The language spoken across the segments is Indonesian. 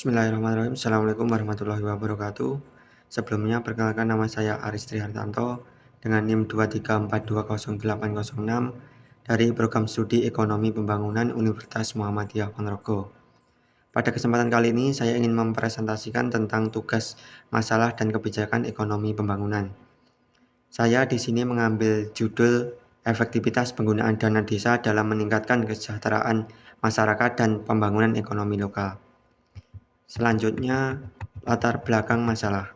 Bismillahirrahmanirrahim. Assalamualaikum warahmatullahi wabarakatuh. Sebelumnya perkenalkan, nama saya Aris Trihartanto dengan NIM 234200806 dari Program Studi Ekonomi Pembangunan Universitas Muhammadiyah Ponorogo. Pada kesempatan kali ini saya ingin mempresentasikan tentang tugas, masalah, dan kebijakan ekonomi pembangunan. Saya di sini mengambil judul efektivitas penggunaan dana desa dalam meningkatkan kesejahteraan masyarakat dan pembangunan ekonomi lokal. Selanjutnya, latar belakang masalah.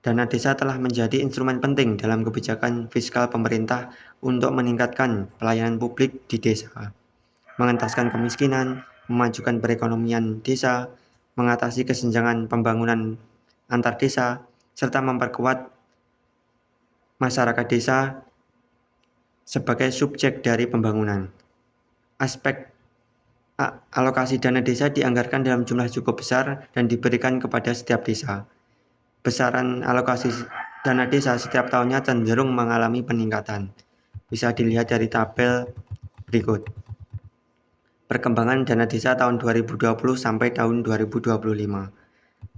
Dana desa telah menjadi instrumen penting dalam kebijakan fiskal pemerintah untuk meningkatkan pelayanan publik di desa, mengentaskan kemiskinan, memajukan perekonomian desa, mengatasi kesenjangan pembangunan antar desa, serta memperkuat masyarakat desa sebagai subjek dari pembangunan. Aspek alokasi dana desa dianggarkan dalam jumlah cukup besar dan diberikan kepada setiap desa. Besaran alokasi dana desa setiap tahunnya cenderung mengalami peningkatan. Bisa dilihat dari tabel berikut. Perkembangan dana desa tahun 2020 sampai tahun 2025.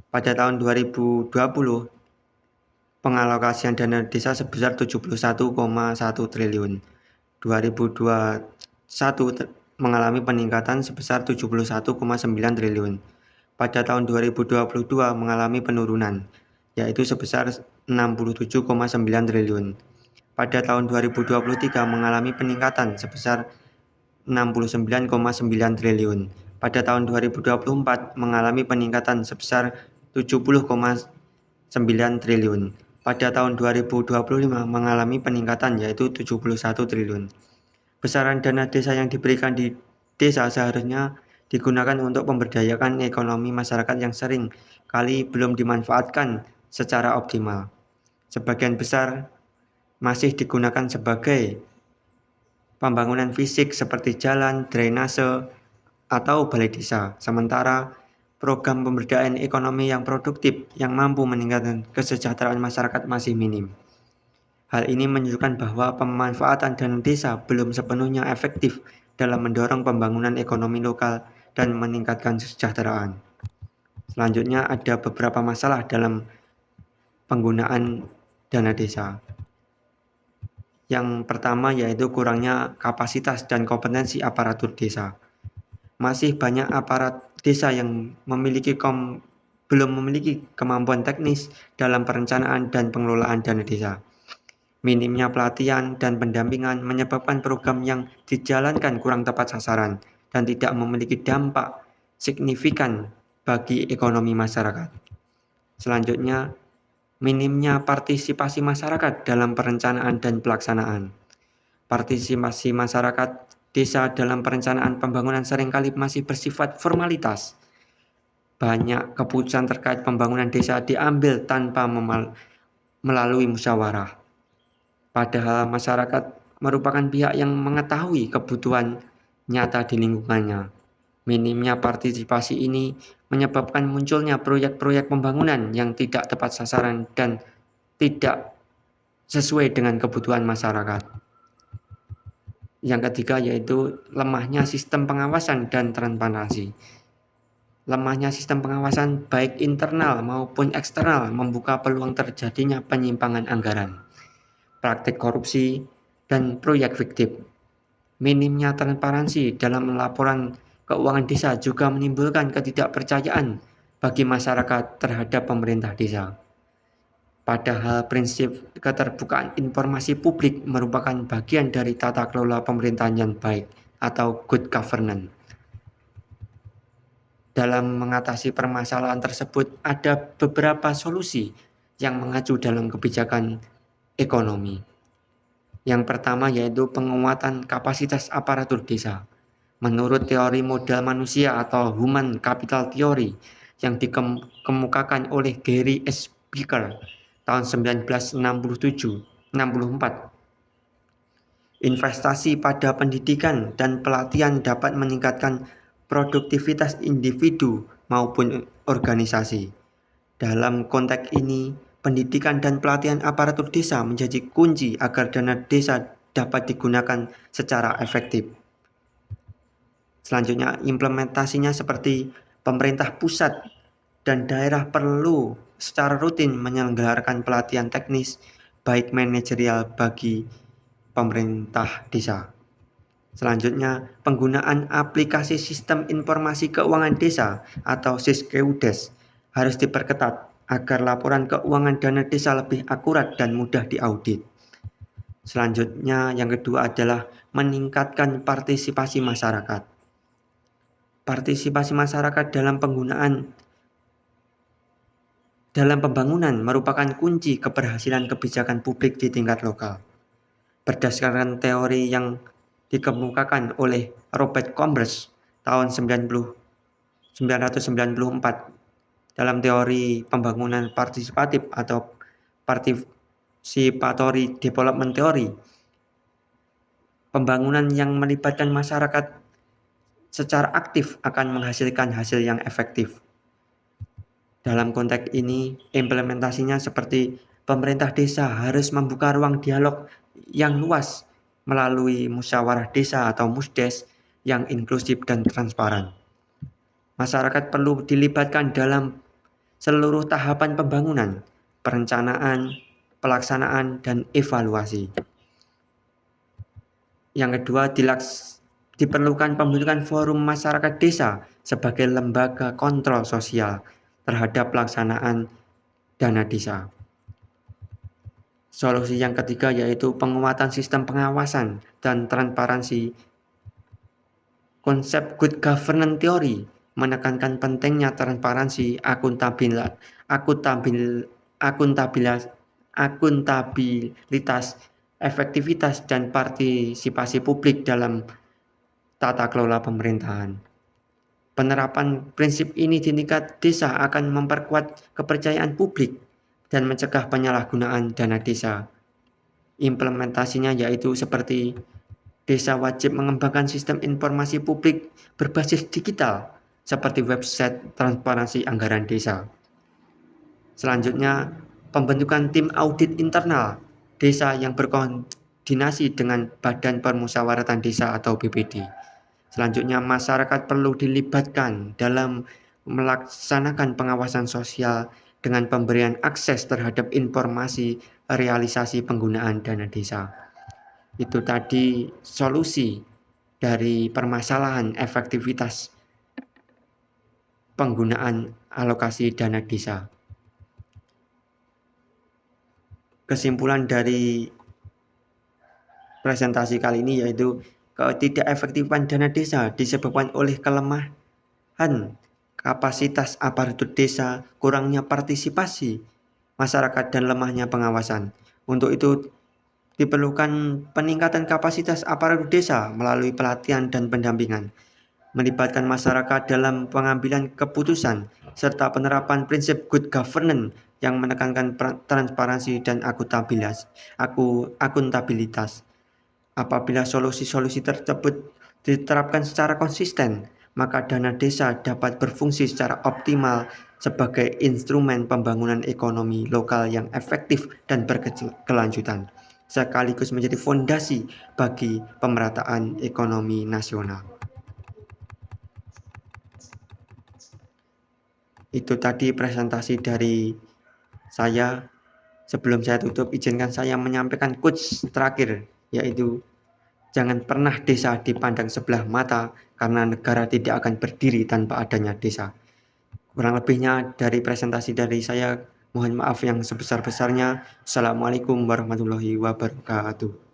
Pada tahun 2020, pengalokasian dana desa sebesar 71,1 triliun. 2021 mengalami peningkatan sebesar 71,9 triliun. Pada tahun 2022 mengalami penurunan, yaitu sebesar 67,9 triliun. Pada tahun 2023 mengalami peningkatan sebesar 69,9 triliun. Pada tahun 2024 mengalami peningkatan sebesar 70,9 triliun. Pada tahun 2025 mengalami peningkatan yaitu 71 triliun. Besaran dana desa yang diberikan di desa seharusnya digunakan untuk pemberdayaan ekonomi masyarakat yang sering kali belum dimanfaatkan secara optimal. Sebagian besar masih digunakan sebagai pembangunan fisik seperti jalan, drainase, atau balai desa. Sementara program pemberdayaan ekonomi yang produktif yang mampu meningkatkan kesejahteraan masyarakat masih minim. Hal ini menunjukkan bahwa pemanfaatan dana desa belum sepenuhnya efektif dalam mendorong pembangunan ekonomi lokal dan meningkatkan kesejahteraan. Selanjutnya ada beberapa masalah dalam penggunaan dana desa. Yang pertama yaitu kurangnya kapasitas dan kompetensi aparatur desa. Masih banyak aparat desa yang belum memiliki kemampuan teknis dalam perencanaan dan pengelolaan dana desa. Minimnya pelatihan dan pendampingan menyebabkan program yang dijalankan kurang tepat sasaran dan tidak memiliki dampak signifikan bagi ekonomi masyarakat. Selanjutnya, minimnya partisipasi masyarakat dalam perencanaan dan pelaksanaan. Partisipasi masyarakat desa dalam perencanaan pembangunan seringkali masih bersifat formalitas. Banyak keputusan terkait pembangunan desa diambil tanpa melalui musyawarah. Padahal masyarakat merupakan pihak yang mengetahui kebutuhan nyata di lingkungannya. Minimnya partisipasi ini menyebabkan munculnya proyek-proyek pembangunan yang tidak tepat sasaran dan tidak sesuai dengan kebutuhan masyarakat. Yang ketiga yaitu lemahnya sistem pengawasan dan transparansi. Lemahnya sistem pengawasan baik internal maupun eksternal membuka peluang terjadinya penyimpangan anggaran, praktik korupsi, dan proyek fiktif. Minimnya transparansi dalam laporan keuangan desa juga menimbulkan ketidakpercayaan bagi masyarakat terhadap pemerintah desa. Padahal prinsip keterbukaan informasi publik merupakan bagian dari tata kelola pemerintahan yang baik atau good governance. Dalam mengatasi permasalahan tersebut ada beberapa solusi yang mengacu dalam kebijakan ekonomi. Yang pertama yaitu penguatan kapasitas aparatur desa. Menurut teori modal manusia atau human capital theory yang dikemukakan oleh Gary S. Becker tahun 1964, investasi pada pendidikan dan pelatihan dapat meningkatkan produktivitas individu maupun organisasi. Dalam konteks ini, pendidikan dan pelatihan aparatur desa menjadi kunci agar dana desa dapat digunakan secara efektif. Selanjutnya, implementasinya seperti pemerintah pusat dan daerah perlu secara rutin menyelenggarakan pelatihan teknis baik manajerial bagi pemerintah desa. Selanjutnya, penggunaan aplikasi Sistem Informasi Keuangan Desa atau SISKEUDES harus diperketat agar laporan keuangan dana desa lebih akurat dan mudah diaudit. Selanjutnya, yang kedua adalah meningkatkan partisipasi masyarakat. Partisipasi masyarakat dalam pembangunan merupakan kunci keberhasilan kebijakan publik di tingkat lokal. Berdasarkan teori yang dikemukakan oleh Robert Combers tahun 1994 dalam teori pembangunan partisipatif atau participatory development theory, pembangunan yang melibatkan masyarakat secara aktif akan menghasilkan hasil yang efektif. Dalam konteks ini, implementasinya seperti pemerintah desa harus membuka ruang dialog yang luas melalui musyawarah desa atau musdes yang inklusif dan transparan. Masyarakat perlu dilibatkan dalam seluruh tahapan pembangunan, perencanaan, pelaksanaan, dan evaluasi. Yang kedua, diperlukan pembentukan forum masyarakat desa sebagai lembaga kontrol sosial terhadap pelaksanaan dana desa. Solusi yang ketiga yaitu penguatan sistem pengawasan dan transparansi. Konsep good governance theory menekankan pentingnya transparansi, akuntabilitas, efektivitas, dan partisipasi publik dalam tata kelola pemerintahan. Penerapan prinsip ini di tingkat desa akan memperkuat kepercayaan publik dan mencegah penyalahgunaan dana desa. Implementasinya yaitu seperti desa wajib mengembangkan sistem informasi publik berbasis digital seperti website transparansi anggaran desa. Selanjutnya, pembentukan tim audit internal desa yang berkoordinasi dengan Badan Permusyawaratan Desa atau BPD. Selanjutnya, masyarakat perlu dilibatkan dalam melaksanakan pengawasan sosial dengan pemberian akses terhadap informasi realisasi penggunaan dana desa. Itu tadi solusi dari permasalahan efektivitas penggunaan alokasi dana desa. Kesimpulan dari presentasi kali ini yaitu ketidakefektifan dana desa disebabkan oleh kelemahan kapasitas aparatur desa, kurangnya partisipasi masyarakat, dan lemahnya pengawasan. Untuk itu diperlukan peningkatan kapasitas aparatur desa melalui pelatihan dan pendampingan, melibatkan masyarakat dalam pengambilan keputusan, serta penerapan prinsip good governance yang menekankan transparansi dan akuntabilitas. Apabila solusi-solusi tersebut diterapkan secara konsisten, maka dana desa dapat berfungsi secara optimal sebagai instrumen pembangunan ekonomi lokal yang efektif dan berkelanjutan, sekaligus menjadi fondasi bagi pemerataan ekonomi nasional. Itu tadi presentasi dari saya. Sebelum saya tutup, izinkan saya menyampaikan quotes terakhir, yaitu jangan pernah desa dipandang sebelah mata karena negara tidak akan berdiri tanpa adanya desa. Kurang lebihnya dari presentasi dari saya, mohon maaf yang sebesar-besarnya. Assalamualaikum warahmatullahi wabarakatuh.